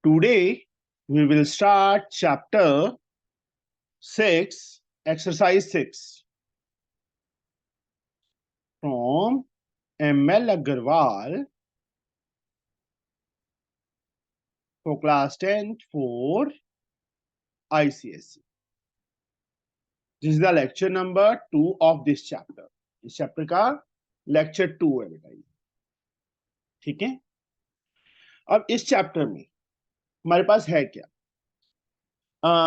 Today we will start chapter 6, exercise 6 from ML Agarwal for class 10th for ICSE. This is the lecture number 2 of this chapter. इस chapter का lecture 2 है बेटा, ठीक है। अब इस चैप्टर में हमारे पास है क्या?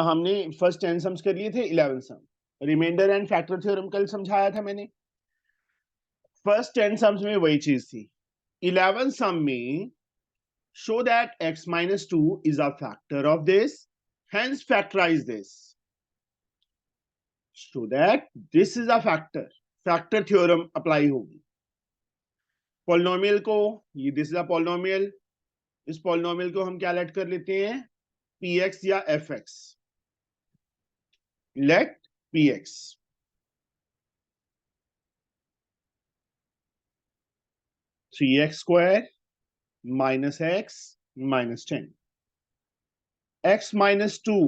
हमने फर्स्ट 10 सम्स कर लिए थे, 11 सम, रिमाइंडर एंड फैक्टर थ्योरम कल समझाया था मैंने। फर्स्ट 10 सम्स में वही चीज थी। 11 सम में show that x minus 2 is a factor of this, hence factorize this. Show that this is a factor, factor theorem apply होगी। पॉलिनोमियल को, ये दिस इज अ पॉलिनोमियल, इस पॉलिनोमियल को हम क्या लेट कर लेते हैं, px या fx। Let px 3x square minus x minus 10, x minus 2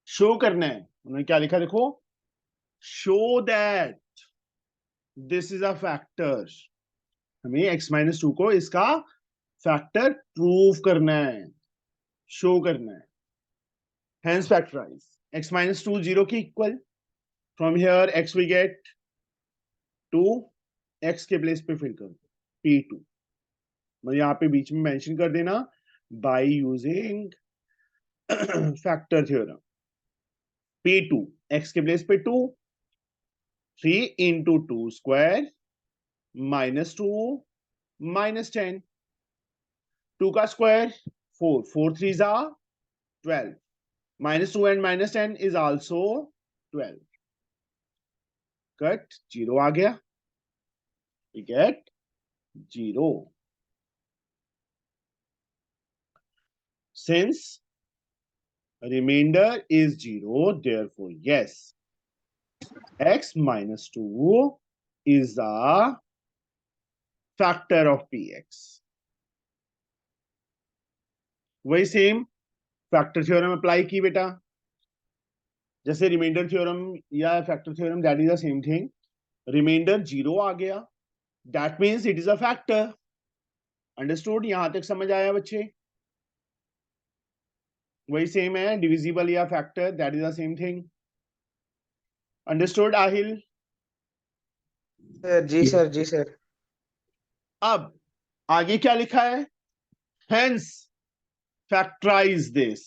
show करना है। उन्होंने क्या लिखा देखो, show that this is a factor. हमें x माइनस 2 को इसका फैक्टर प्रूव करना है, शो करना है। Hence factorize x minus 2 0 के equal. From here x we get 2, x के प्लेस पे फिल कर दो p2। मैं यहाँ पे बीच में मेंशन कर देना by using factor theorem. p2 x के प्लेस पे 2, 3 into 2 square minus 2 minus 10, 2 का square 4, 4 3s are 12, minus 2 and minus 10 is also 12. Cut 0 आ गया, we get 0. Since remainder is 0, therefore yes, x minus 2 is a factor of px. वही same factor theorem apply की बेटा, जैसे remainder theorem या factor theorem, that is the same thing. Remainder 0 आ गया, that means it is a factor. Understood? यहां तक समझ आया बच्चे? वही सेम है, डिविजिबल या factor, that is the same thing. Understood Aahil? Sir ji sir ji sir. अब आगे क्या लिखा है, हेंस फैक्टराइज दिस,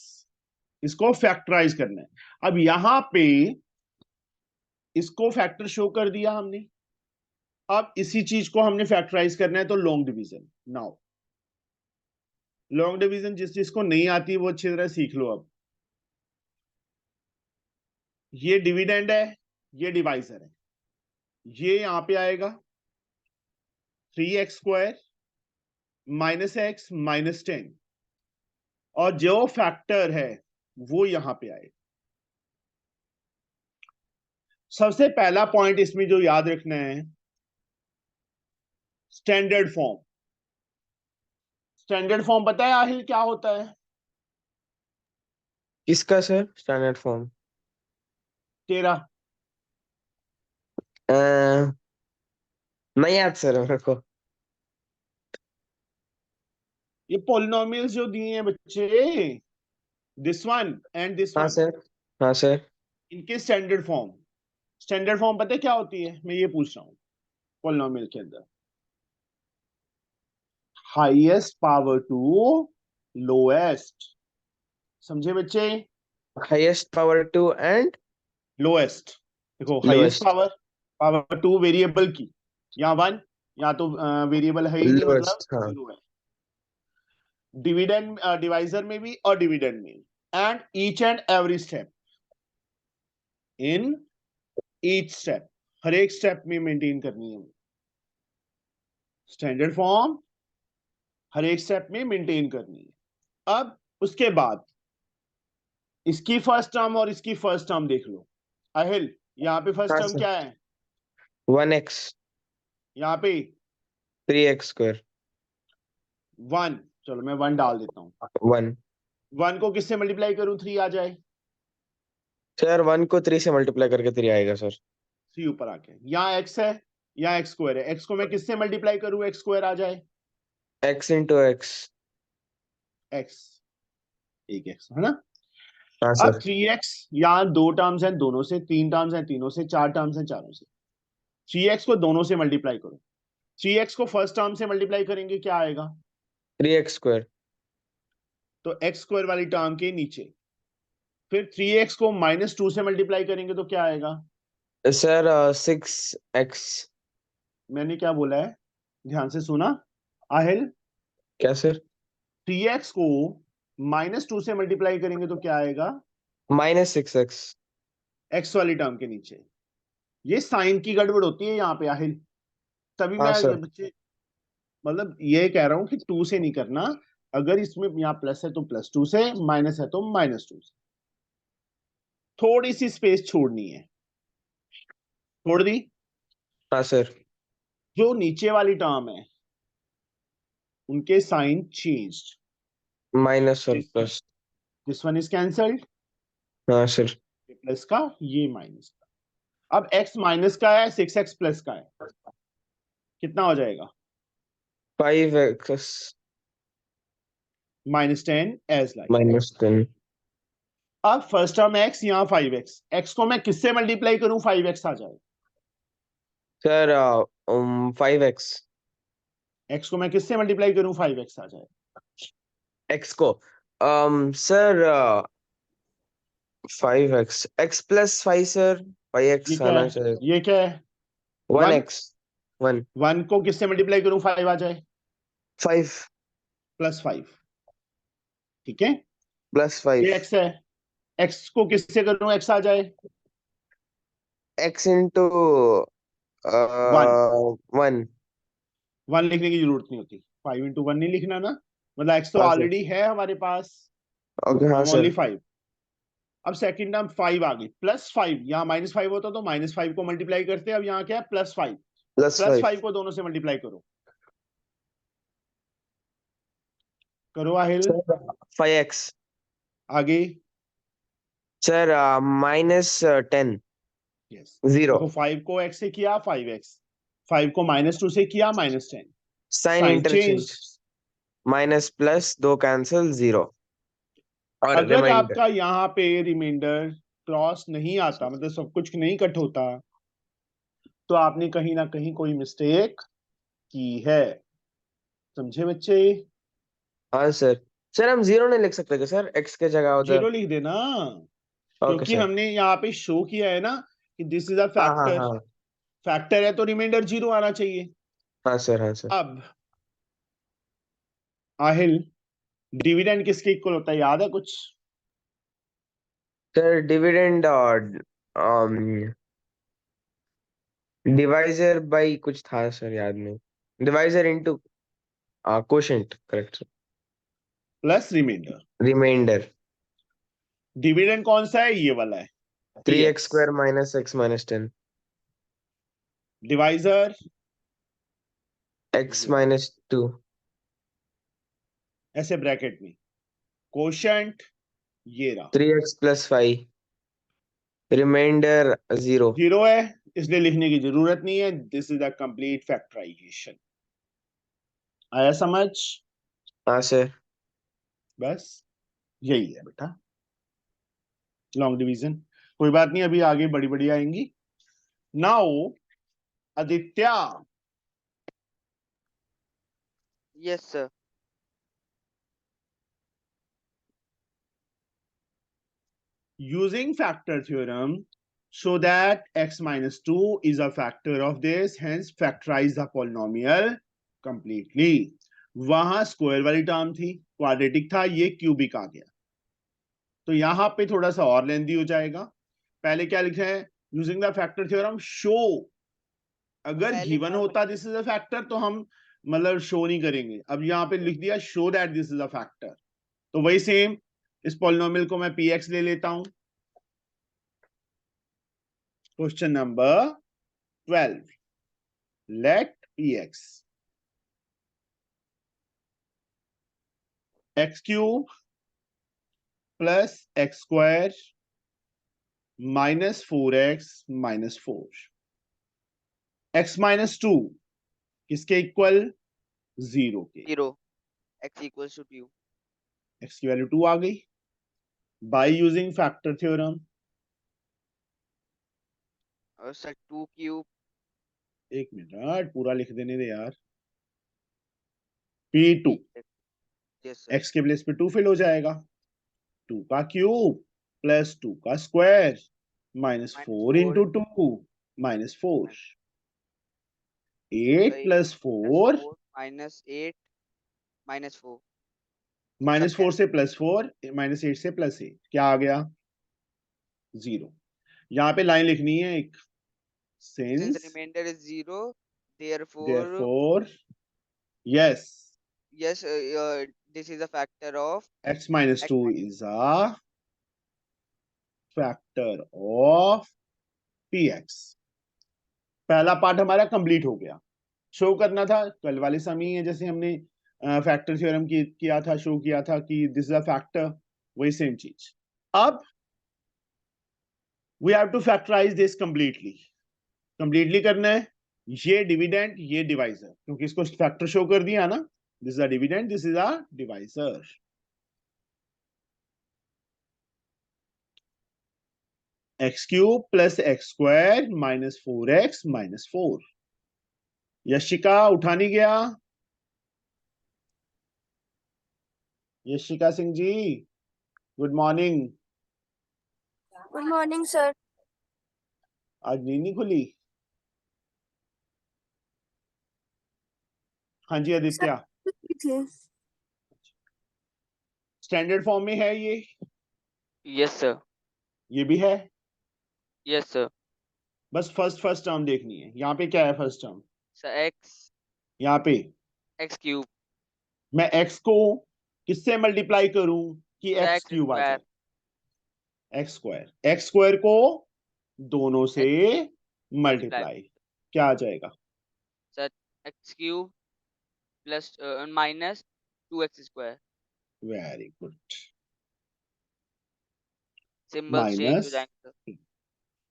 इसको फैक्टराइज करना है। अब यहां पे इसको फैक्टर शो कर दिया हमने, अब इसी चीज को हमने फैक्टराइज करना है, तो long division. Now long division जिस चीज को नहीं आती वो अच्छी तरह सीख लो। अब ये डिविडेंड है, ये डिवाइजर है, ये यहां पे आएगा 3x square minus x minus 10, और जो फैक्टर है वो यहां पे आएगा। सबसे पहला पॉइंट इसमें जो याद रखना है, स्टैंडर्ड फॉर्म। स्टैंडर्ड फॉर्म पता है आहिल क्या होता है? किसका सर स्टैंडर्ड फॉर्म? तेरा नहीं याद सर मेरे को। ये पॉलिनोमियल्स जो दिए हैं बच्चे, दिस वन एंड दिस हाँ वन, सर, हाँ सर। इनके स्टैंडर्ड फॉर्म। स्टैंडर्ड फॉर्म पता है क्या होती है? मैं ये पूछ रहा हूं, पॉलिनोमियल के अंदर हाईएस्ट पावर टू लोएस्ट, समझे बच्चे? Highest power to and lowest, देखो highest lowest. Power, power to variable की, या वन, या तो वेरिएबल है ही नहीं, मतलब लोएस्ट हाँ। जीरो है। डिविडेंड डिवाइजर में भी और डिविडेंड में, and each and every step, in each step, हर एक स्टेप में मेंटेन करनी है स्टैंडर्ड फॉर्म, हर एक स्टेप में मेंटेन करनी है। अब उसके बाद इसकी फर्स्ट टर्म और इसकी फर्स्ट टर्म देख लो अहिल। यहाँ पे फर्स्ट हाँ टर्म सर। क्या है? 1x यहाँ पे 3x स्क्वायर। 1, चलो मैं 1 डाल देता हूँ। 1 1 को किससे मल्टीप्लाई करूं 3 आ जाए? सर 1 को 3 से मल्टीप्लाई करके 3 आएगा सर। 3 ऊपर आके, यहाँ x है, यहाँ x स्क्वायर है, x को मैं किससे मल्टीप्लाई करूं x स्क्वायर आ जाए? x into x. x, एक x है ना। हाँ अब सर। 3x, यहाँ 2 टर्म्स हैं दोनों से, 3 टर्म्स हैं तीनों से, 4 टर्म्स हैं चारों से। 3x को दोनों से मल्टीप्लाई करो। 3x को फर्स्ट टर्म से मल्टीप्लाई करेंगे क्या आएगा? 3x square. तो x स्क्वायर वाली टर्म के नीचे, फिर 3x को -2 से मल्टीप्लाई करेंगे तो क्या आएगा? Sir 6x। मैंने क्या बोला है, ध्यान से सुना आहिल? क्या सर? 3x को -2 से मल्टीप्लाई करेंगे तो क्या आएगा? -6x। x वाली टर्म के नीचे। ये साइन की गड़बड़ होती है यहाँ पे आहिल, तभी हाँ सर। मैं बच्चे मतलब ये कह रहा हूं कि 2 से नहीं करना। अगर इसमें यहाँ प्लस है तो +2 से, माइनस है तो -2 से। थोड़ी सी स्पेस छोड़नी है, छोड़ दी। हाँ सर। जो नीचे वाली टर्म है उनके साइन चेंज्ड। माइनस और this plus. This one is cancelled, हाँ सर। ये प्लस का ये माइनस का। अब x माइनस का है, 6x प्लस का है, कितना हो जाएगा? 5x -10 as like. -10। अब फर्स्ट टर्म x, यहाँ 5x, x को मैं किससे मल्टीप्लाई करूं 5x आ जाए? Sir 5x। x को मैं किससे मल्टीप्लाई करूं 5x आ जाए? x को sir 5x x plus 5 sir. ये 5x क्या आना है, चाहिए। ये क्या है? 1, 1x 1 1 को किससे मल्टीप्लाई करूं 5 आ जाए? 5 +5, ठीक है। +5 ये x है, x को किससे करूं x आ जाए? x into 1, 1। 1 लिखने की जरूरत नहीं होती, 5 × 1 नहीं लिखना ना, मतलब x तो हाँ सर। ऑलरेडी है हमारे पास, ओके हाँ हम ओनली सर। 5। अब सेकंड टर्म 5 आ गई, +5, यहाँ -5 होता तो -5 को मल्टीप्लाई करते, अब यहाँ क्या है +5। +5 +5 को दोनों से मल्टीप्लाई करो, करो आहिल। सर 5x आगे, सर -10 यस। 0। देखो 5 को x से किया 5x, 5 को -2 से किया -10, sign sign change. Interchange. Minus plus 2 cancel 0 और अगर रिमाइंडर। आपका यहाँ पे रिमाइंडर क्रॉस नहीं आता, मतलब सब कुछ नहीं कट होता, तो आपने कहीं ना कहीं कोई मिस्टेक की है, समझे बच्चे? हाँ सर। सर हम 0 नहीं लिख सकते क्या सर x के जगह उधर? 0 लिख देना, ओके क्योंकि सर। हमने यहाँ पे शो किया है ना कि दिस इज अ हाँ हाँ फैक्टर। हाँ। फैक्टर है तो रिमाइंडर 0 आना चाहिए। हाँ सर हाँ सर। अब आहिल, डिविडेंड किसके इक्वल होता है, याद है कुछ? सर डिविडेंड और डिवाइजर बाई कुछ था सर, याद नहीं। Divisor into quotient, correct sir. Plus remainder. Remainder. Dividend कौन सा है, ये वाला है, 3x px। Square -x -10 divisor x ये वाला, -2 ऐसे ब्रैकेट में। कोशेंट ये रहा, 3x + 5 रिमाइंडर 0। 0 है, इसलिए लिखने की जरूरत नहीं है। This is a complete factorisation. आया समझ? हाँ सर। बस यही है बेटा, लॉन्ग डिवीजन। कोई बात नहीं, अभी आगे बड़ी बड़ी आएंगी। Now Aditya, Yes, sir. using factor theorem, show that x minus 2 is a factor of this, hence factorize the polynomial completely. वहां स्क्वायर वाली टर्म थी, क्वाड्रेटिक था, ये क्यूबिक आ गया, तो यहां पे थोड़ा सा और लेंदी हो जाएगा। पहले क्या लिखा है, using the factor theorem show. अगर पहले गिवन होता दिस इज अ फैक्टर तो हम मतलब शो नहीं करेंगे, अब यहाँ पे लिख दिया show that this is a factor. तो वही सेम, इस पॉलिनोमियल को मैं px ले लेता हूं। Question number 12, let px x cube plus x square minus 4x minus 4, x minus 2 किसके इक्वल, 0 के। 0. X equals to 2. x की वैल्यू 2 आ गई by using factor theorem. Sir, 2 cube. एक मिनट पूरा लिख देने दे यार। P2 Yes, sir. x के प्लेस पे 2 फिल हो जाएगा, 2 का क्यूब प्लस 2 का square minus Minus 4 into 2 minus 4, 8 plus 4 4 minus 8 minus 4. Minus 4 से प्लस 4 माइनस 8 से प्लस 8, क्या आ गया, 0। यहाँ पे लाइन लिखनी है एक, Since since remainder is 0, therefore, therefore yes yes, this is a factor of x minus x 2 is a factor of px। पहला पार्ट हमारा कंप्लीट हो गया। शो करना था कल वाले समय है, जैसे हमने फैक्टर थ्योरम किया था, शो किया था कि दिस इज अ फैक्टर, वही सेम चीज। अब we have to factorise this completely करना है, ये डिविडेंड ये डिवाइजर, क्योंकि इसको फैक्टर शो कर दिया ना, this is a dividend this is a divisor. X cube plus x square minus 4x minus 4। Yashika उठा नहीं गया, Yashika Singh ji good morning. Good morning sir. आज नींद नहीं खुली? हाँ जी आदित्य, थे स्टैंडर्ड फॉर्म में है ये? yes, sir. ये भी है? Yes, sir. बस फर्स्ट टर्म देखनी है। यहाँ पे क्या है फर्स्ट टर्म? So x यहाँ पे x cube. मैं x को किससे मल्टीप्लाई करूं कि So x x क्यूब आ square. जाए? x स्क्वायर को दोनों से multiply. मल्टीप्लाई, क्या आ जाएगा? So x cube plus minus 2x square. Very good. Symbols change हो माइनस जाएंगे.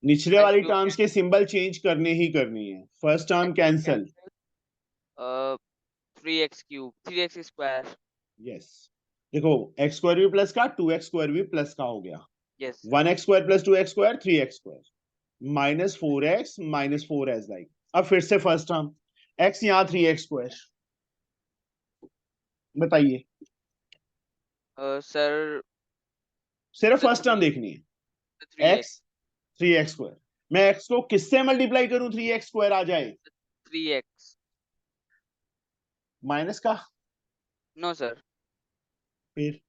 निचले x वाली cube टर्म्स के सिंबल चेंज करने ही करनी है। First term x cube cancel, cancel. 3x cube 3x square. Yes. देखो x स्क्वायर भी प्लस का 2x स्क्वायर भी प्लस का हो गया, Yes, sir. 1x square plus 2x square 3x square minus 4x minus 4 as like. अब फिर से फर्स्ट टर्म x यहाँ 3x स्क्वायर, बताइए Sir, सिर्फ the फर्स्ट टर्म 3 देखनी है। the 3x x 3x square, मैं x को किससे मल्टीप्लाई करूं 3x स्क्वायर आ जाए? 3x. माइनस का, No, sir. फिर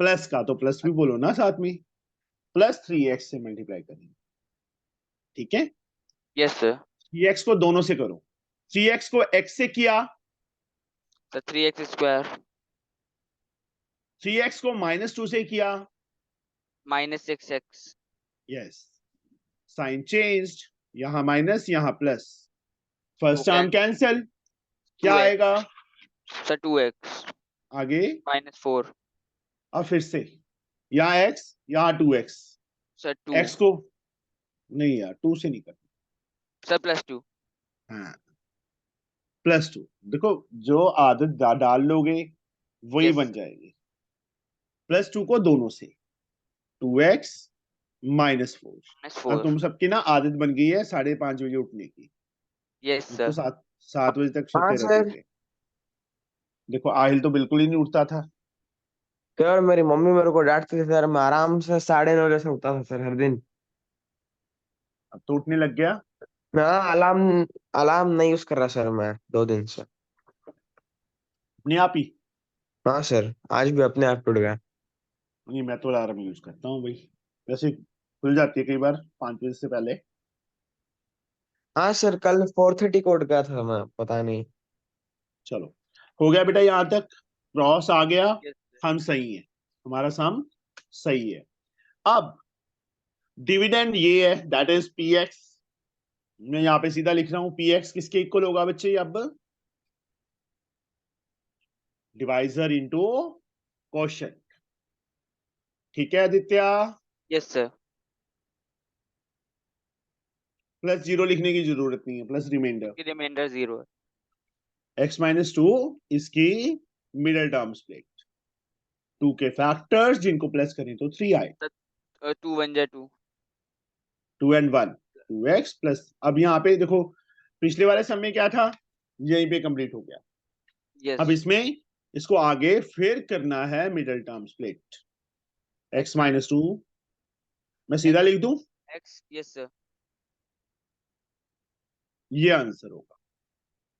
प्लस का, तो प्लस भी बोलो ना साथ में, प्लस 3x से मल्टीप्लाई करेंगे, ठीक है। Yes, sir. 3x को दोनों से करो, 3x को x से किया, So 3x square 3x को माइनस 2 से किया, minus 6x. Yes, sign changed, यहां माइनस यहां plus, first Okay. Term cancel, क्या 2x. आएगा So 2x आगे? minus 4. अब फिर से यहाँ x यहाँ 2x, So 2. x को नहीं यार 2 से नहीं करना, So plus 2. हाँ प्लस 2। देखो जो आदत डाल लोगे वही Yes. बन जाएगी। प्लस 2 को दोनों से, 2x माइनस 4। Minus अब 4. तुम सबकी ना आदत बन गई है 5:30 बजे उठने की, Yes, तो sir. 7 बजे तक हाँ सोते रहते सर। थे। देखो आहिल तो बिल्कुल ही नहीं उठता था। सर मेरी मम्मी मेरे को डांटती थी सर, मैं आराम से 9:30 बजे से उठता था सर हर दिन। अब तो उठने लग गया। हाँ, अलार्म अलार्म नहीं यूज कर रहा सर मैं 2 दिन से। अपने आप ही? हाँ सर, आज भी अपने आप टूट गया। नहीं मैं तो अलार्म यूज करता हूँ भाई, वैसे खुल जाती है कई बार 5 बजे से पहले। हाँ सर, कल 4:30 को उठ गया था मैं, पता नहीं। चलो हो गया बेटा, यहां तक क्रॉस आ गया, Yes, sir. हम सही है, हमारा सम सही है। अब डिविडेंड ये है, दैट इज पी एक्स। मैं यहां पे सीधा लिख रहा हूं, पी एक्स किसके इक्वल होगा बच्चे? अब डिवाइजर इंटू क्वेश्चन। ठीक है Aditya, Yes, sir. Plus zero लिखने की जरूरत नहीं है, plus remainder. The remainder 0. x minus two इसकी मिडल टर्म स्प्लिट, 2 के फैक्टर्स जिनको प्लस करें तो 3 आए, 2 1 जा 2. 2 and 1 2x प्लस। अब यहाँ पे देखो पिछले वाले सम में क्या था, यहीं पे कंप्लीट हो गया। Yes. अब इसमें इसको आगे फिर करना है middle term split, x minus to मैं सीधा लिख दूं, X. Yes, sir. ये आंसर होगा।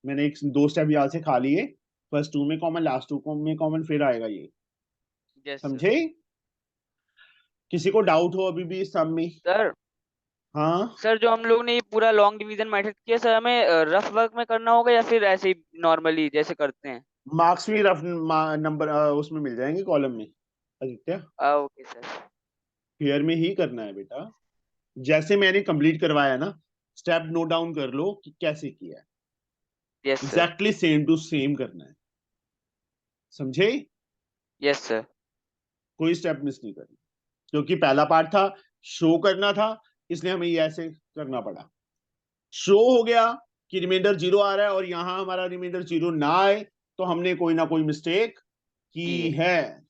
मैंने एक 2 स्टेप यहाँ से खा लिए, फर्स्ट 2 में कॉमन, लास्ट 2 में कॉमन, फिर आएगा ये। Yes, sir. समझे? किसी को डाउट हो अभी भी इस सम में? Sir, हाँ, सर जो हम लोग ने ये पूरा लॉन्ग डिवीजन मेथड किया सर, हमें रफ वर्क में करना होगा या फिर ऐसे ही नॉर्मली जैसे करते हैं? मार्क्स भी रफ नंबर उसमें मिल जाएंगे कॉलम में आदित्य। Okay sir. पेयर में ही करना है बेटा, जैसे मैंने कंप्लीट करवाया ना, स्टेप नोट डाउन कर लो कि कैसे किया है, yes sir. Exactly same to same करना है। समझे? Yes sir. कोई स्टेप मिस नहीं करना, क्योंकि पहला पार्ट था शो करना था, इसलिए हमें ये ऐसे करना पड़ा। शो हो गया कि रिमाइंडर 0 आ रहा है और यहां हमारा रिमाइंडर 0 ना आए, तो हमने कोई ना कोई मिस्टेक की है।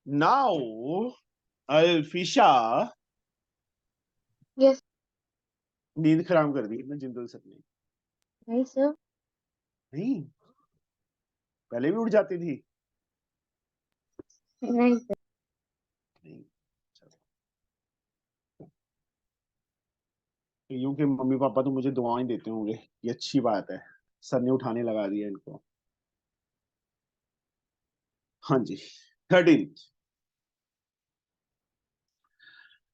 नाउ अल्फिशा, Yes, नींद खराब कर दी ना जिंदल सर ने? right, sir. नहीं, पहले भी उठ जाती थी। Right, sir. नहीं, यूं के मम्मी पापा तो मुझे दुआएं देते होंगे, ये अच्छी बात है, सर ने उठाने लगा दिया इनको। हाँ जी, 13,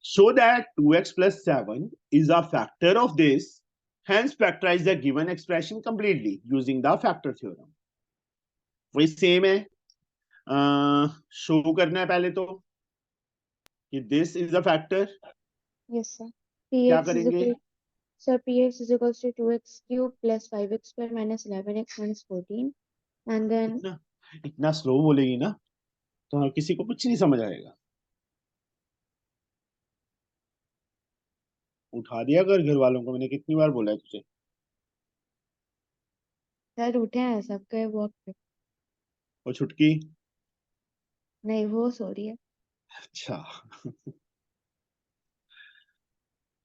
show that 2x plus 7 is a factor of this, hence factorize the given expression completely using the factor theorem। वही सेम है, शो करना है पहले तो कि this is a factor। Yes, sir. क्या Px is करेंगे? equal, sir, Px is equals to 2x cube plus 5x square minus 11x minus 14. And then, इतना स्लो बोलेगी ना तो किसी को कुछ नहीं समझ आएगा। उठा दिया कर घर वालों को, मैंने कितनी बार बोला है तुझे। sir, उठे हैं सब गए वॉक पे। और छुटकी? नहीं, वो सो रही है। अच्छा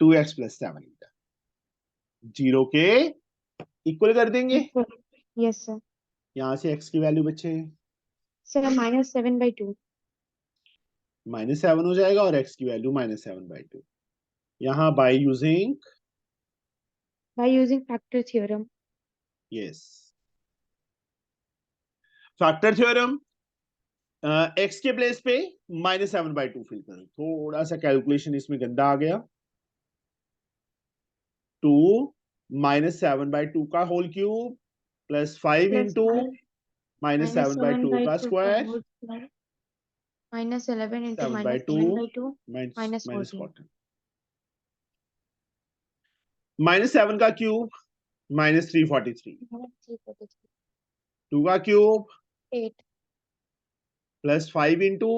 2x plus 7 0 के इक्वल कर देंगे। Yes, sir. यहाँ से x की वैल्यू बचे Sir, minus 7/2. -7 हो जाएगा और x की वैल्यू -7/2। यहाँ by using, By using factor theorem. Yes, factor theorem. x के प्लेस पे -7/2 फिल करो, थोड़ा सा कैलकुलेशन इसमें गंदा आ गया। 2 -7/2 का whole cube plus 5 Plus into 5 -7/2 का square whole square. Minus 11 into 7/2 -7/2 minus -14। 14. -7 का क्यूब -343, 343. 2 का cube 8. Plus 5 into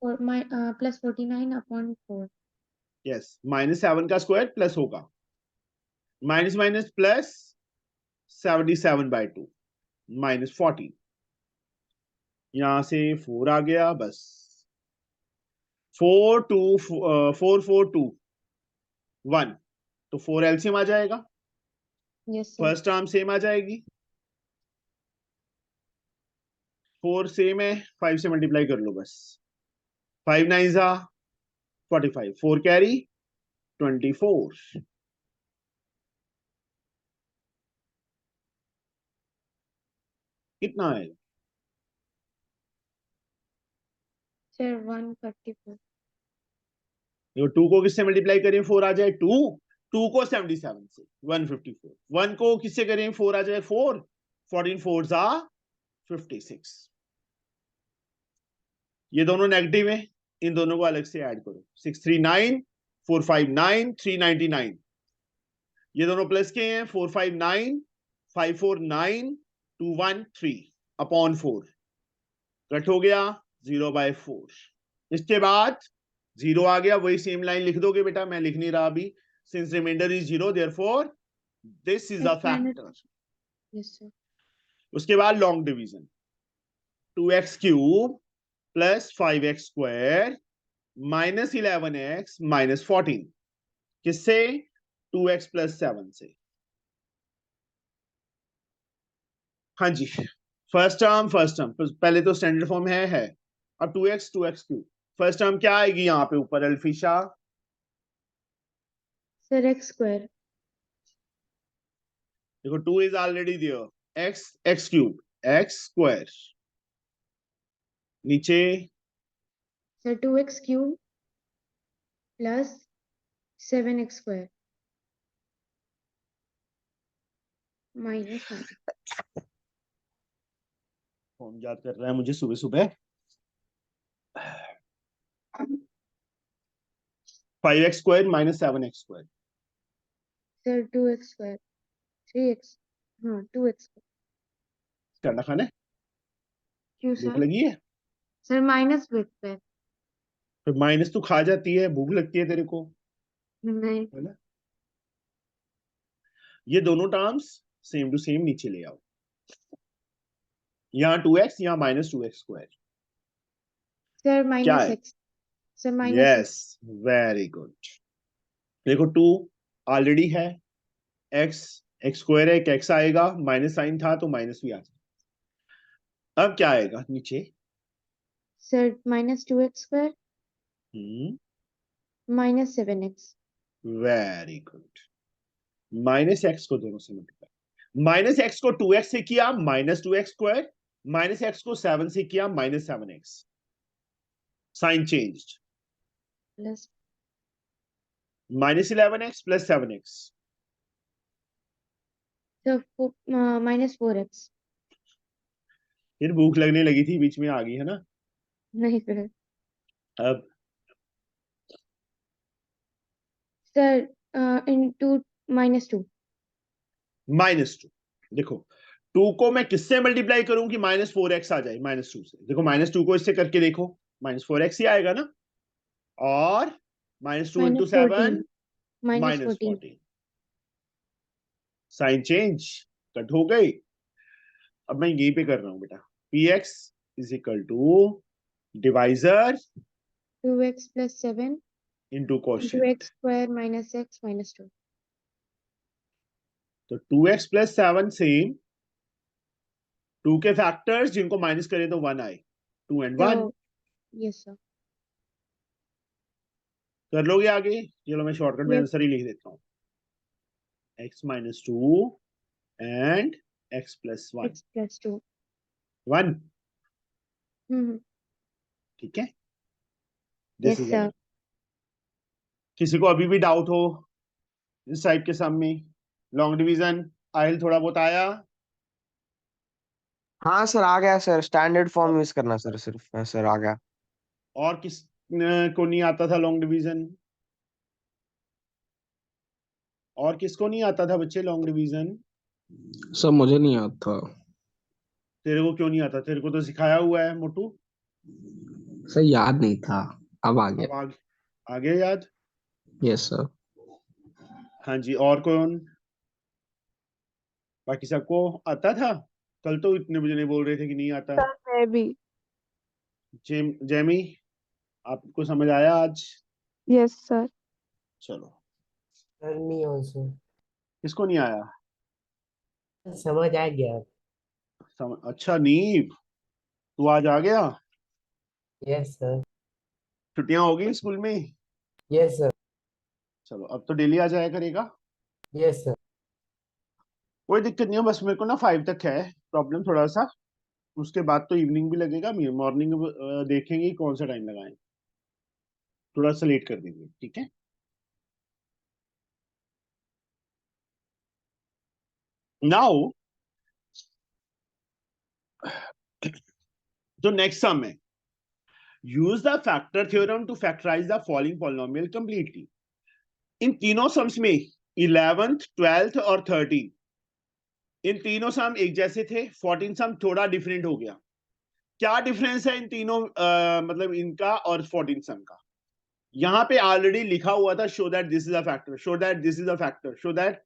Plus 49 upon 4. Yes, -7 का स्क्वायर प्लस होगा माइनस माइनस प्लस 77/2 -14, यहां से 4 आ गया, बस 4 2 4 4 2 1, तो 4 एलसीएम आ जाएगा, Yes, sir. First term same आ जाएगी, 4 सेम है, 5 से मल्टीप्लाई कर लो बस, 5 9 जा 45, 4 कैरी 24, कितना आएगा? Sir, 144. देखो 2 को किससे मल्टीप्लाई करें 4 आ जाए 2, 2 को 77 से 154, 1 को किससे करें 4 आ जाए 4, 14 4 जा 56, ये दोनों नेगेटिव है, इन दोनों को अलग से ऐड करो, 639 459 399, ये दोनों प्लस के हैं, 459 549 2 1 3 अपॉन 4 कट हो गया 0/4। इसके बाद 0 आ गया, वही सेम लाइन लिख दोगे बेटा, मैं लिख नहीं रहा अभी। Since reminder is 0 therefore this is a X minus- factor. Yes, sir. उसके बाद long division 2x cube plus 5x square minus 11x minus 14 किससे 2x प्लस 7 से। हाँ जी, फर्स्ट टर्म पहले तो स्टैंडर्ड फॉर्म है। अब 2x क्यूब फर्स्ट टर्म क्या आएगी यहाँ पे ऊपर अल्फिशा? Sir, X square. देखो 2 is already there, x cube x square नीचे Sir, 2x cube plus 7x square minus 1. कौन याद कर रहा है मुझे सुबह सुबह? 5x square minus 7x square. Sir, 2x square. 3x. हाँ, 2x square. क्या खाना है? क्यों भूख सर? लगी है? सर माइनस विथ पे. फिर माइनस तो खा जाती है, भूख लगती है तेरे को, नहीं. है ना? ये दोनों टर्म्स सेम टू सेम नीचे ले आओ। यहाँ 2x यहाँ माइनस 2x स्क्वायर। सर क्या माइनस है? X. Sir minus yes, very good. देखो 2 ऑलरेडी है, x स्क्वायर है, एक x आएगा, माइनस साइन था तो माइनस भी आ जाएगा। अब क्या आएगा नीचे? Sir minus 2x square minus 7x. Very good. Minus x को दोनों से मल्टीप्लाई, माइनस एक्स को 2x से किया minus 2x square, minus x को 7 से किया minus 7x। Sign changed, plus minus 11x plus 7x। Sir minus 4x. फिर भूख लगने लगी थी, बीच में आ गई है ना? नहीं सर. अब सर इनटू माइनस 2. -2। देखो 2 को मैं किससे मल्टीप्लाई करूं कि -4x आ जाए? -2 से। देखो -2 को इससे करके देखो, -4x ही आएगा ना। और -2 into 7 minus 14. -14। Sign change, cut हो गई। अब मैं यहीं पे कर रहा हूं बेटा, px is equal to divisor 2x plus 7 into into quotient. X square minus x minus 2. तो 2x प्लस 7 सेम, 2 के फैक्टर्स जिनको माइनस करें तो 1 आए, 2 and 1। Yes sir. कर लोगे आगे? चलो मैं शॉर्टकट में Yes. आंसर ही लिख देता हूँ, x minus 2 and x plus 1 x plus 2. 1। ठीक है, यस दिस इज सर. किसी को अभी भी डाउट हो इस टाइप के सम में? लॉन्ग डिवीजन आयल थोड़ा बहुत आया? हाँ सर आ गया सर, स्टैंडर्ड फॉर्म यूज करना सर सिर्फ. हाँ सर आ गया. और किस को नहीं आता था लॉन्ग डिवीजन? और किसको नहीं आता था बच्चे लॉन्ग डिवीजन? सर मुझे नहीं आता। तेरे को क्यों नहीं आता? तेरे को तो सिखाया हुआ है मोटू। सर याद नहीं था, अब आ अब गया। आगे याद? Yes sir. हाँ जी, और कौन? बाकी सबको आता था? कल तो इतने बजे नहीं बोल रहे थे कि नहीं आता। मैं भी. जेमी, आपको समझ आया आज? Yes sir. चलो, सर मी ऑल्सो किसको नहीं आया? समझ आ गया. अच्छा नीव, तू आज आ गया? Yes sir. छुट्टियां हो गई स्कूल में? Yes sir. चलो अब तो डेली आ जाया करेगा। Yes sir. कोई दिक्कत नहीं है, बस मेरे को ना 5 तक है प्रॉब्लम थोड़ा सा, उसके बाद तो इवनिंग भी लगेगा। मॉर्निंग देखेंगे कौन सा टाइम लगाएं, थोड़ा सा लेट कर देंगे, ठीक है? नाउ जो नेक्स्ट सम है, use the factor theorem to factorize the following polynomial completely. इन तीनों सम्स में 11th 12th और 13 इन तीनों सम एक जैसे थे, 14 सम थोड़ा डिफरेंट हो गया। क्या डिफरेंस है इन तीनों मतलब इनका और 14 सम का? यहां पे ऑलरेडी लिखा हुआ था show that this is a factor, show that this is a factor, show that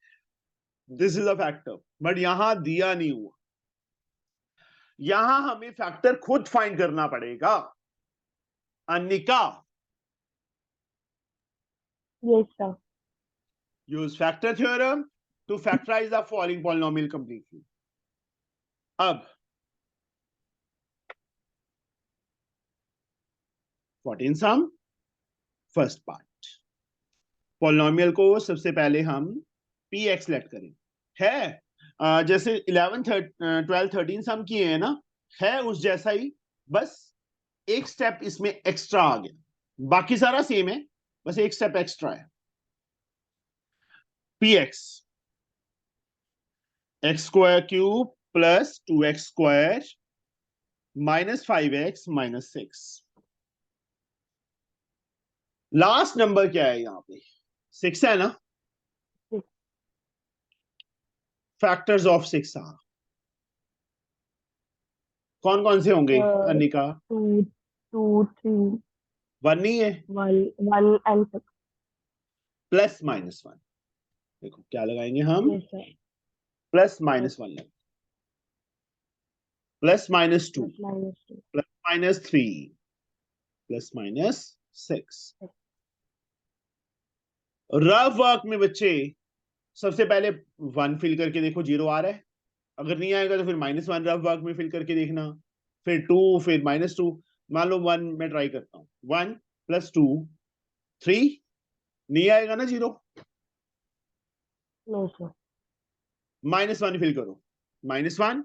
this is a factor, but यहां दिया नहीं हुआ। यहां हमें फैक्टर खुद फाइंड करना पड़ेगा। Anika, Yes, sir. use factor theorem to factorize the following polynomial completely. अब 14 सम फर्स्ट पार्ट, पॉलिनोमियल को सबसे पहले हम px लेट करें। है जैसे 11 12 13 सम किए हैं ना, है उस जैसा ही, बस एक स्टेप इसमें एक्स्ट्रा आ गया। बाकी सारा सेम है, बस एक स्टेप एक्स्ट्रा है। px x square cube plus 2x square minus 5x minus 6। Last number क्या है यहाँ पे? 6 है ना? फैक्टर्स ऑफ 6 आ कौन कौन से होंगे अनिका? 2, 2, 3, 1 नहीं है, 1 and 6. Plus minus 1। देखो क्या लगाएंगे हम? Yes, sir. प्लस माइनस 1 लगाएंगे, plus minus 2, Plus minus 2. Plus minus 3, plus minus 6। Rough work में बच्चे सबसे पहले 1 फिल करके देखो 0 आ रहा है, अगर नहीं आएगा तो फिर -1 रफ वर्क में फिल करके देखना, फिर 2, फिर -2। मान लो 1 मैं ट्राई करता हूँ, 1 + 2 3, नहीं आएगा ना 0। No, sir. -1 फिल करो, -1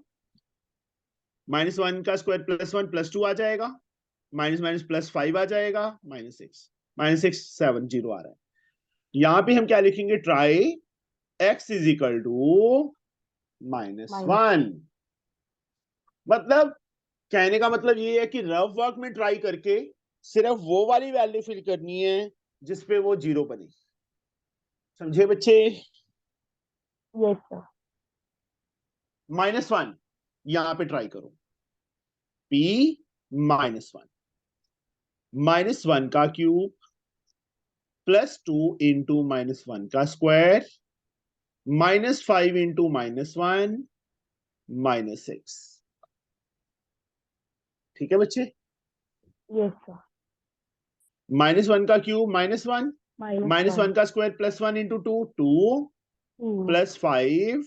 -1 का स्क्वायर +1 +2 आ जाएगा, -+5 आ जाएगा, -6 -6 7 0 आ रहा है। यहां पे हम क्या लिखेंगे? Try x = -1। मतलब कहने का मतलब ये है कि रफ वर्क में ट्राई करके सिर्फ वो वाली वैल्यू फिल करनी है जिसपे वो 0 बने। समझे बच्चे? Yes, sir. -1 यहां पे ट्राई करो, p -1 -1 का क्यूब +2 इंटू -1 का स्क्वायर -5 इंटू -1 -6। ठीक है बच्चे? Yes, sir. -1 का क्यूब -1 Minus -1 का स्क्वायर +1 इंटू 2 2 2. +5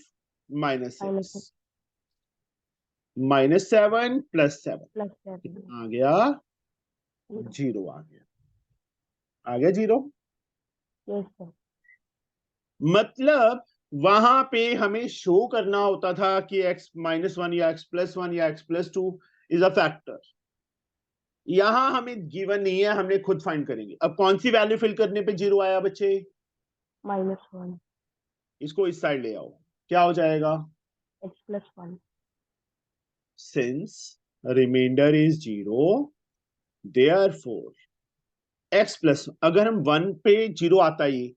-6 -6. -7 +7 +7. आ गया 0, आ गया 0। Yes, sir. मतलब वहां पे हमें शो करना होता था कि x -1 या x +1 या x +2 इज अ फैक्टर। यहां हमें गिवन नहीं है, हमने खुद फाइंड करेंगे। अब कौन सी वैल्यू फिल करने पे 0 आया बच्चे? -1. इसको इस साइड ले आओ, क्या हो जाएगा? X plus 1. Since reminder is 0 therefore x plus, अगर हम 1 पे 0 आता ही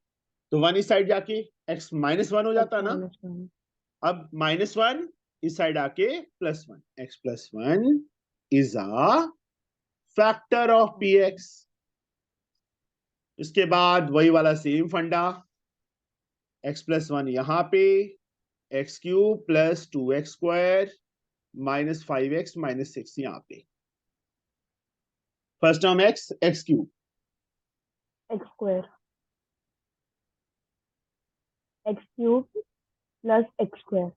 तो 1 इस साइड जाके x -1 हो जाता X ना। minus 1. अब -1 इस साइड आके +1, x + 1 is a factor of px। इसके बाद वही वाला सेम फंडा, x + 1 यहां पे, x³ + 2x² -5x -6 यहां पे। First term x³ X square. X cube plus X square.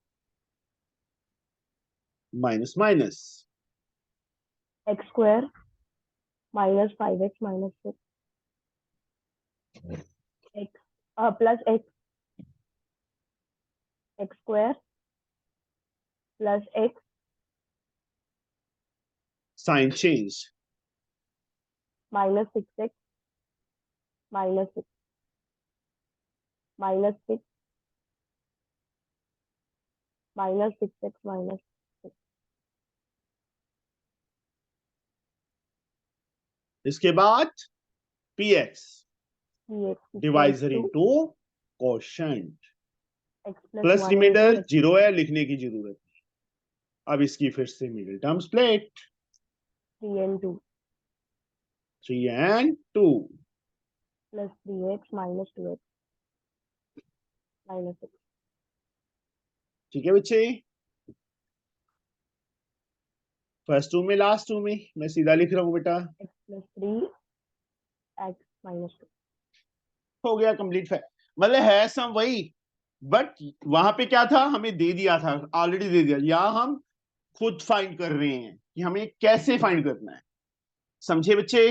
Minus minus X square minus 5x minus 6. X plus X. X square plus X sign change, minus 6x minus 6 minus 6 minus 6x minus 6. इसके बाद px Px equals divisor to into quotient. Plus remainder 0 है, लिखने की जरूरत नहीं। अब इसकी फिर से middle term split 3 and 2 3 and 2 plus 3x minus 2x minus 6 ठीक है बच्चे। फर्स्ट टू में लास्ट टू में मैं सीधा लिख रहा हूँ बेटा। x plus 3 x minus 2 हो गया कंप्लीट फैक्ट। मतलब है सम वही, बट वहां पे क्या था, हमें दे दिया था, ऑलरेडी दे दिया। यहाँ हम खुद फाइंड कर रहे हैं कि हमें कैसे फाइंड करना है। समझे बच्चे?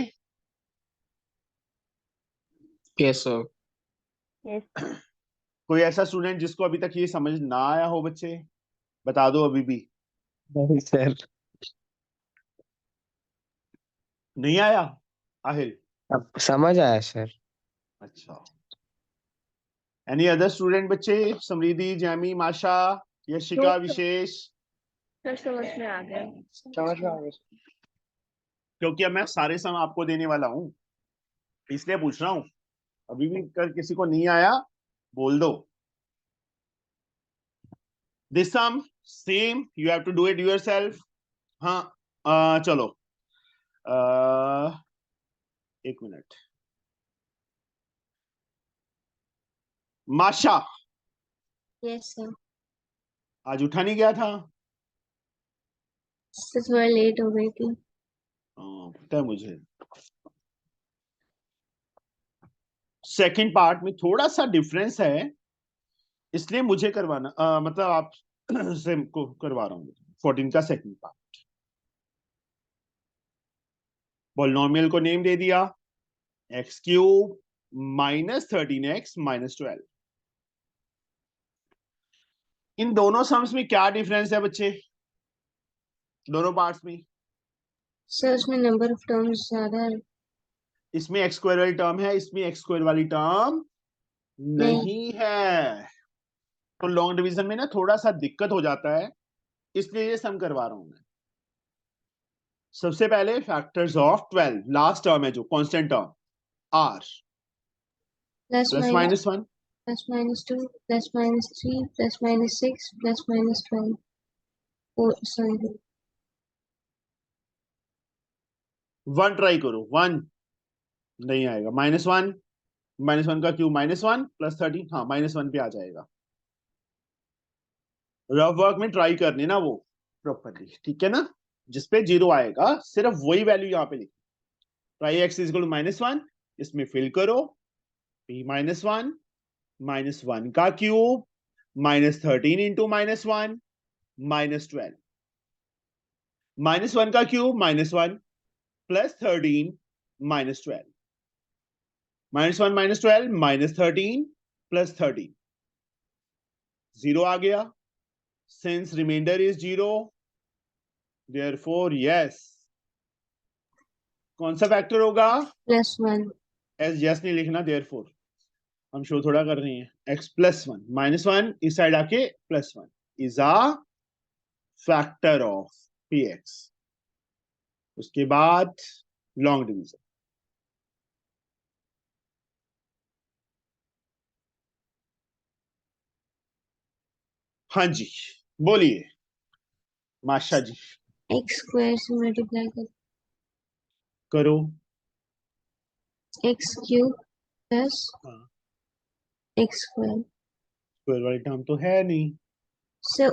Yes sir. yes कोई ऐसा स्टूडेंट जिसको अभी तक ये समझ ना आया हो बच्चे, बता दो अभी भी। नहीं सर, नहीं आया आहिल? अब समझ आया सर। अच्छा, एनी अदर स्टूडेंट बच्चे? समृद्धि, जैमी, माशा, यशिका, विशेष? समझ में आ गया। समझ में आ गया। क्योंकि अब मैं सारे सम आपको देने वाला हूं, इसलिए पूछ रहा हूं। अभी भी कर किसी को नहीं आया बोल दो। This sum same, you have to do it yourself. हाँ चलो एक मिनट। माशा, यस सर। आज उठा नहीं गया था? थोड़ा लेट हो गई थी। पता है मुझे। सेकंड पार्ट में थोड़ा सा डिफरेंस है, इसलिए मुझे करवाना मतलब आप से को करवा रहा हूँ। 14 का सेकंड पार्ट। पॉलिनोमियल को नेम दे दिया x cube minus 13x minus 12। इन दोनों सम्स में क्या डिफरेंस है बच्चे, दोनों पार्ट्स में? सर उसमें नंबर ऑफ टर्म्स ज्यादा है। इसमें एक्स स्क्वायर वाली टर्म है, इसमें एक्स स्क्वायर वाली टर्म नहीं है। तो लॉन्ग डिवीजन में ना थोड़ा सा दिक्कत हो जाता है, इसलिए ये सम करवा रहा हूं मैं। सबसे पहले फैक्टर्स ऑफ 12, लास्ट टर्म है जो constant term are, plus plus minus minus 1 plus minus 2 plus minus 3 plus minus 6 plus minus 12 sorry 1 try करो, 1 नहीं आएगा। माइनस वन का क्यूब -1 प्लस 13, हाँ -1 पे आ जाएगा। रफ वर्क में ट्राई करनी ना वो प्रॉपरली, ठीक है ना? जिसपे 0 आएगा सिर्फ वही वैल्यू यहाँ पे लिखी। Try x is equal to -1, इसमें फिल करो p -1 -1 का क्यूब -13 इंटू -1 -12 -1 का क्यूब -1 प्लस 13 -12 -1 -12 -13 प्लस 13 0 आ गया। Since remainder is 0, therefore yes, कौन सा फैक्टर होगा? +1 एस यस नहीं लिखना, therefore हम शो थोड़ा कर रहे हैं। x +1 -1 इस साइड आके +1 is a factor of px। उसके बाद लॉन्ग डिवीजन। हाँ जी बोलिए माशा जी। x स्क्वायर से मल्टीप्लाई करो। x क्यूब प्लस हाँ, x स्क्वायर। स्क्वायर वाली टर्म तो है नहीं। सर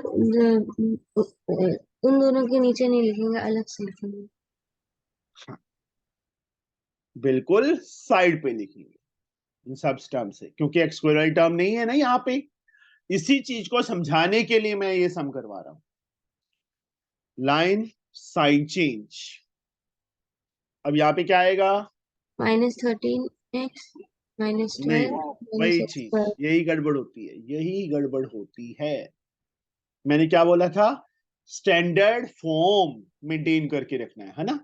उन दोनों के नीचे नहीं लिखेंगे, अलग से लिखेंगे। बिल्कुल साइड पे लिखेंगे इन सब टर्म से, क्योंकि एक्स स्क्वायर वाली टर्म नहीं है ना यहाँ पे। इसी चीज को समझाने के लिए मैं ये सम करवा रहा हूं। Line sign change. अब यहाँ पे क्या आएगा? -13x नहीं, -12 वही -x चीज, स्क्वायर। यही गड़बड़ होती है, यही गड़बड़ होती है। मैंने क्या बोला था? स्टैंडर्ड फॉर्म मेंटेन करके रखना है ना,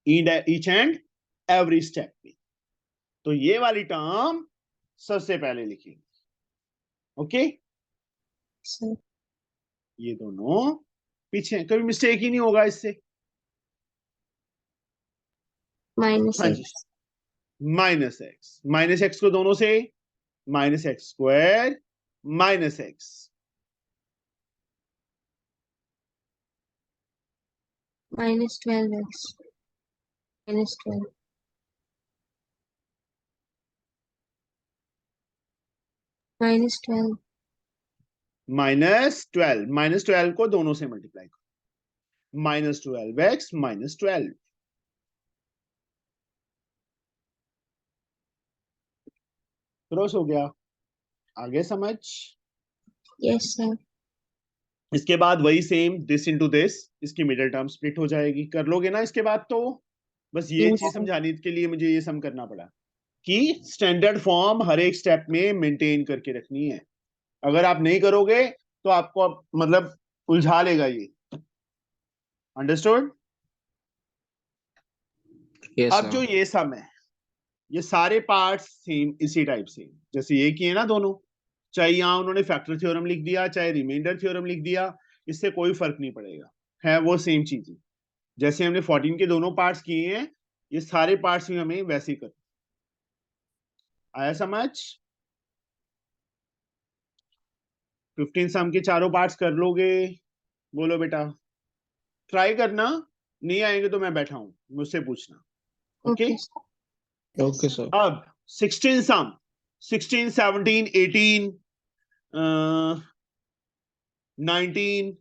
ईच एंड एवरी स्टेप में। तो ये वाली टर्म सबसे पहले लिखेंगे, ओके? सर ये दोनों पीछे, कभी मिस्टेक ही नहीं होगा इससे। हाँ जी, -x -x को दोनों से -x square minus x minus 12x minus 12 minus 12 minus 12 को दोनों से मल्टीप्लाई करो, -12x -12 क्रॉस हो गया। आगे समझ। yes sir इसके बाद वही सेम दिस इंटू दिस, इसकी मिडिल टर्म स्प्लिट हो जाएगी। कर लोगे ना इसके बाद? तो बस ये Yes, चीज sir. समझाने के लिए मुझे ये सम करना पड़ा कि स्टैंडर्ड फॉर्म हर एक स्टेप में मेंटेन करके रखनी है। अगर आप नहीं करोगे तो आपको मतलब उलझा लेगा ये। अंडरस्टूड? यस अब जो ये सम है, ये सारे पार्ट्स सेम इसी टाइप से जैसे ये किए ना दोनों, चाहे यहाँ उन्होंने फैक्टर थ्योरम लिख दिया चाहे रिमाइंडर थ्योरम लिख दिया, इससे कोई फर्क नहीं पड़ेगा, है वो सेम चीज। जैसे हमने 14 के दोनों पार्ट्स किए हैं, ये सारे पार्ट्स भी हमें वैसे ही करना। आया समझ? 15 सम के चारों पार्ट्स कर लोगे? बोलो बेटा, ट्राई करना, नहीं आएंगे तो मैं बैठा हूं, मुझसे पूछना। Okay okay sir. Okay sir. अब 16 सम, 16 17 18 19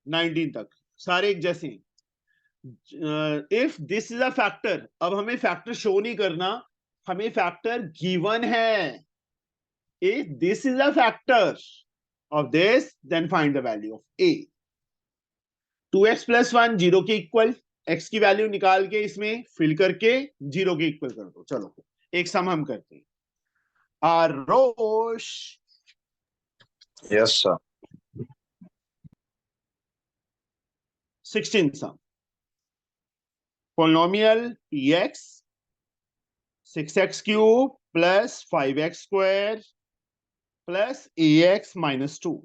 19 तक सारे एक जैसे हैं। If this is a factor, अब हमें फैक्टर शो नहीं करना, हमें फैक्टर गिवन है। If this is a factor of this, then find the value of a। 2x + 1 0 के इक्वल, x की वैल्यू निकाल के इसमें फिल करके 0 के इक्वल कर दो। चलो एक सम हम करते हैं। आरोश, Yes, sir. 16 some, polynomial px 6x³ + 5x² + ax - 2।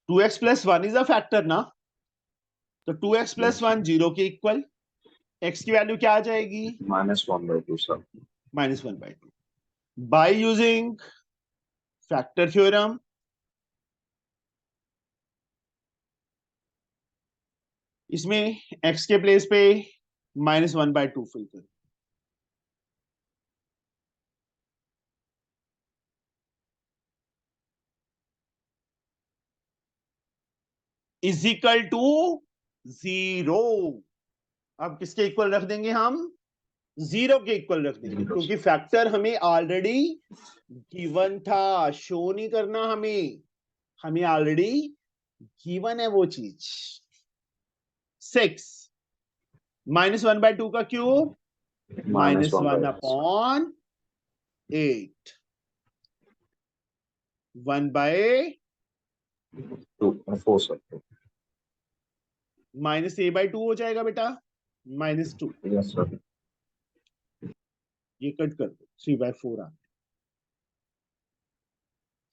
2x + 1 is a factor ना, तो 2x + 1 0 के इक्वल, x की वैल्यू क्या आ जाएगी? -1/2, sir. -1/2। By using factor theorem, इसमें x के प्लेस पे -1/2 फिल कर, इज इक्वल टू 0। अब किसके इक्वल रख देंगे हम? 0 के इक्वल रख देंगे, 0 क्योंकि फैक्टर हमें ऑलरेडी गिवन था, शो नहीं करना हमें, हमें ऑलरेडी गिवन है वो चीज। 6 -1/2 का क्यूब -1/8 1/, 4, sir. -a/2 हो जाएगा बेटा, -2। Yes, sir. ये कट कर दो, 3/4 आ,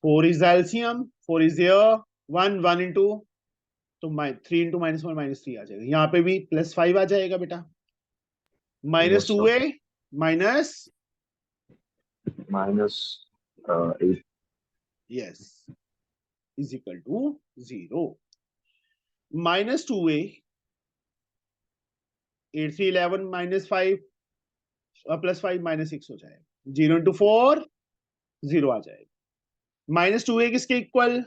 4 is LCM, 4 is here, 1 into, तो 3 into -1 -3 आ जाएगा। यहाँ पे भी +5 आ जाएगा बेटा, Yes, sir. -2a minus, -8. Yes, is equal to 0। -2a, 8 3 11 -5 +5 -6 हो जाएगा। 0 into 4 0 आ जाएगा। -2a किसके equal?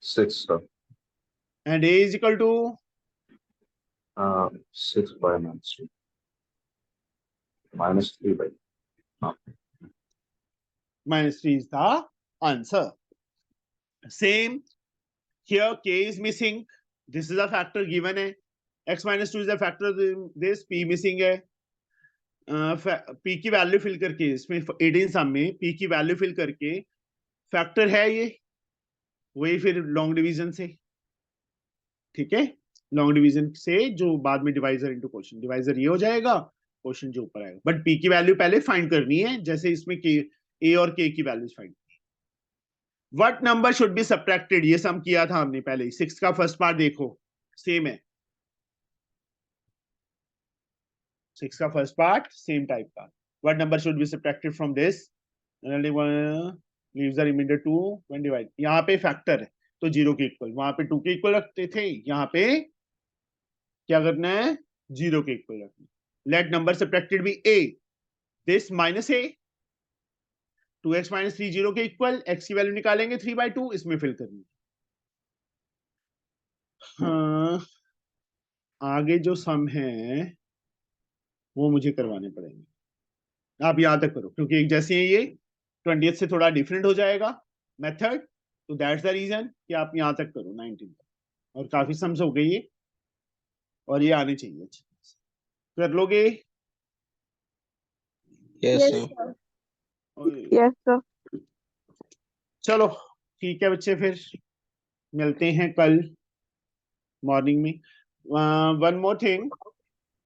6, sir. And a is equal to 6 by -3. -3 by. -3 is the answer. Same here, k is missing. This is a factor given है. x - 2 is a factor of this, p missing है. p की value fill करके, इसमें 18 सम में p की value fill करके factor है ये, वही फिर लॉन्ग डिवीजन से, ठीक है, लॉन्ग डिवीजन से जो बाद में डिवाइजर इनटू क्वोशिएंट, डिवाइजर ये हो जाएगा, क्वोशिएंट जो ऊपर आएगा। बट p की वैल्यू पहले फाइंड करनी है, जैसे इसमें k, a और k की values find. What number should be subtracted, ये सम किया था हमने पहले ही। 6 का फर्स्ट पार्ट देखो, सेम है। 6 का फर्स्ट पार्ट सेम टाइप का। What number should be subtracted from this? Leaves the remainder 2 when divide. यहाँ पे फैक्टर है तो 0 के इक्वल, वहां पे 2 के इक्वल रखते थे, यहाँ पे क्या करना है, 0 के इक्वल रखना। Let number subtracted be a, this minus a, 2x minus 3 0 के इक्वल, x की वैल्यू निकालेंगे 3/2, इसमें फिल करनी। हाँ, आगे जो सम है वो मुझे करवाने पड़ेंगे। आप यहाँ तक करो क्योंकि एक जैसे ही ये 20th से थोड़ा डिफरेंट हो जाएगा मेथड, तो दैट्स द रीजन कि आप यहाँ तक करो 19 तक। और काफी सम्स हो गई है और ये आने चाहिए अच्छे से। कर लोगे? Yes yes sir. sir. Yes sir. चलो ठीक है बच्चे, फिर मिलते हैं कल मॉर्निंग में। One more thing,